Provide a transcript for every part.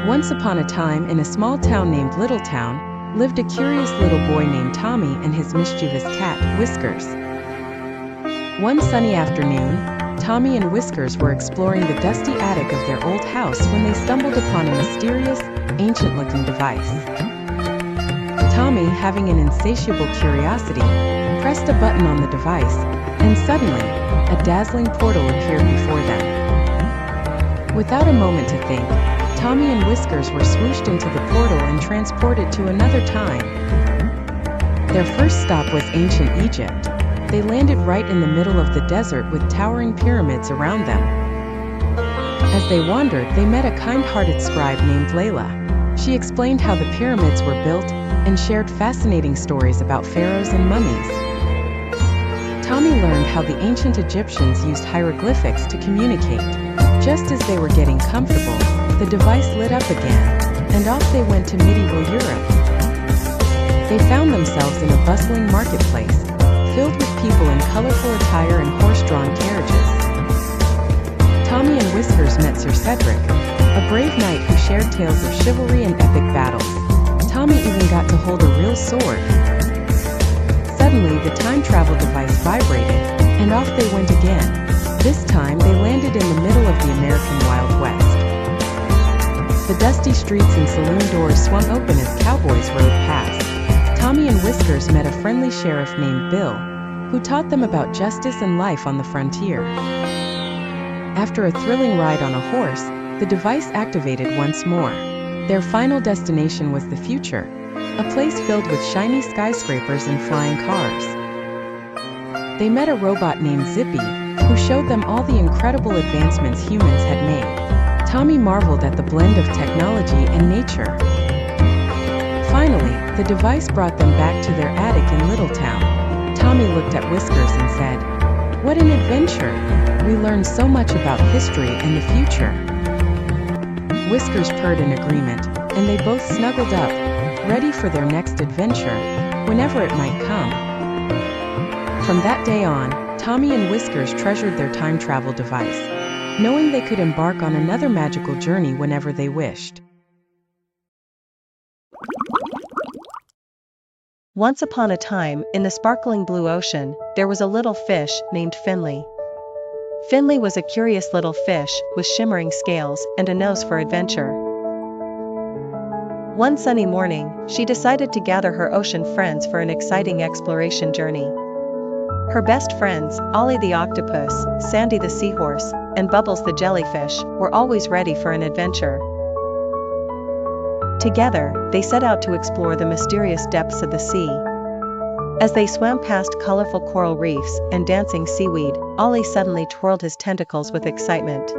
Once upon a time, in a small town named Littletown, lived a curious little boy named Tommy and his mischievous cat, Whiskers. One sunny afternoon, Tommy and Whiskers were exploring the dusty attic of their old house when they stumbled upon a mysterious, ancient-looking device. Tommy, having an insatiable curiosity, pressed a button on the device, and suddenly, a dazzling portal appeared before them. Without a moment to think, Tommy and Whiskers were swooshed into the portal and transported to another time. Their first stop was ancient Egypt. They landed right in the middle of the desert with towering pyramids around them. As they wandered, they met a kind-hearted scribe named Layla. She explained how the pyramids were built and shared fascinating stories about pharaohs and mummies. Tommy learned how the ancient Egyptians used hieroglyphics to communicate. Just as they were getting comfortable, the device lit up again, and off they went to medieval Europe. They found themselves in a bustling marketplace, filled with people in colorful attire and horse-drawn carriages. Tommy and Whiskers met Sir Cedric, a brave knight who shared tales of chivalry and epic battles. Tommy even got to hold a real sword. Suddenly, the time travel device vibrated, and off they went again. This time, they landed in the middle of the American Wild West. The dusty streets and saloon doors swung open as cowboys rode past. Tommy and Whiskers met a friendly sheriff named Bill, who taught them about justice and life on the frontier. After a thrilling ride on a horse, the device activated once more. Their final destination was the future, a place filled with shiny skyscrapers and flying cars. They met a robot named Zippy, who showed them all the incredible advancements humans had made. Tommy marveled at the blend of technology and nature. Finally, the device brought them back to their attic in Littletown. Tommy looked at Whiskers and said, "What an adventure! We learned so much about history and the future." Whiskers purred in agreement, and they both snuggled up, ready for their next adventure, whenever it might come. From that day on, Tommy and Whiskers treasured their time travel device, knowing they could embark on another magical journey whenever they wished. Once upon a time, in the sparkling blue ocean, there was a little fish named Finley. Finley was a curious little fish with shimmering scales and a nose for adventure. One sunny morning, she decided to gather her ocean friends for an exciting exploration journey. Her best friends, Ollie the octopus, Sandy the seahorse, and Bubbles the jellyfish, were always ready for an adventure. Together, they set out to explore the mysterious depths of the sea. As they swam past colorful coral reefs and dancing seaweed, Ollie suddenly twirled his tentacles with excitement.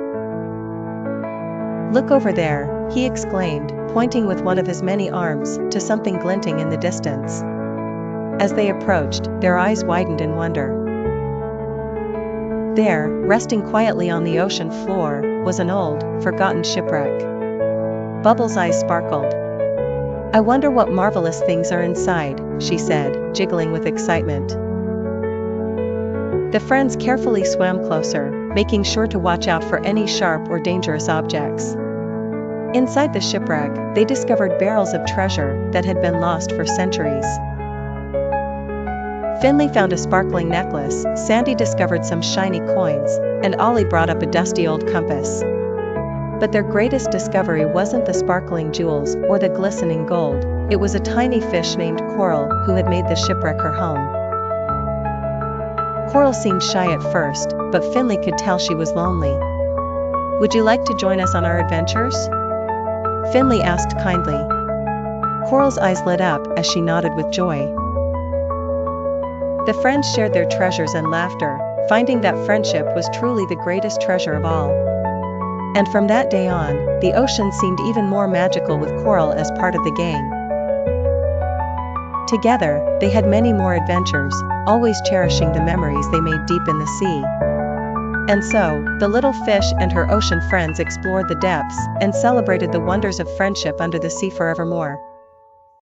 "Look over there," he exclaimed, pointing with one of his many arms to something glinting in the distance. As they approached, their eyes widened in wonder. There, resting quietly on the ocean floor, was an old, forgotten shipwreck. Bubbles' eyes sparkled. "I wonder what marvelous things are inside," she said, jiggling with excitement. The friends carefully swam closer, making sure to watch out for any sharp or dangerous objects. Inside the shipwreck, they discovered barrels of treasure that had been lost for centuries. Finley found a sparkling necklace, Sandy discovered some shiny coins, and Ollie brought up a dusty old compass. But their greatest discovery wasn't the sparkling jewels or the glistening gold, it was a tiny fish named Coral who had made the shipwreck her home. Coral seemed shy at first, but Finley could tell she was lonely. "Would you like to join us on our adventures?" Finley asked kindly. Coral's eyes lit up as she nodded with joy. The friends shared their treasures and laughter, finding that friendship was truly the greatest treasure of all. And from that day on, the ocean seemed even more magical with Coral as part of the gang. Together, they had many more adventures, always cherishing the memories they made deep in the sea. And so, the little fish and her ocean friends explored the depths and celebrated the wonders of friendship under the sea forevermore.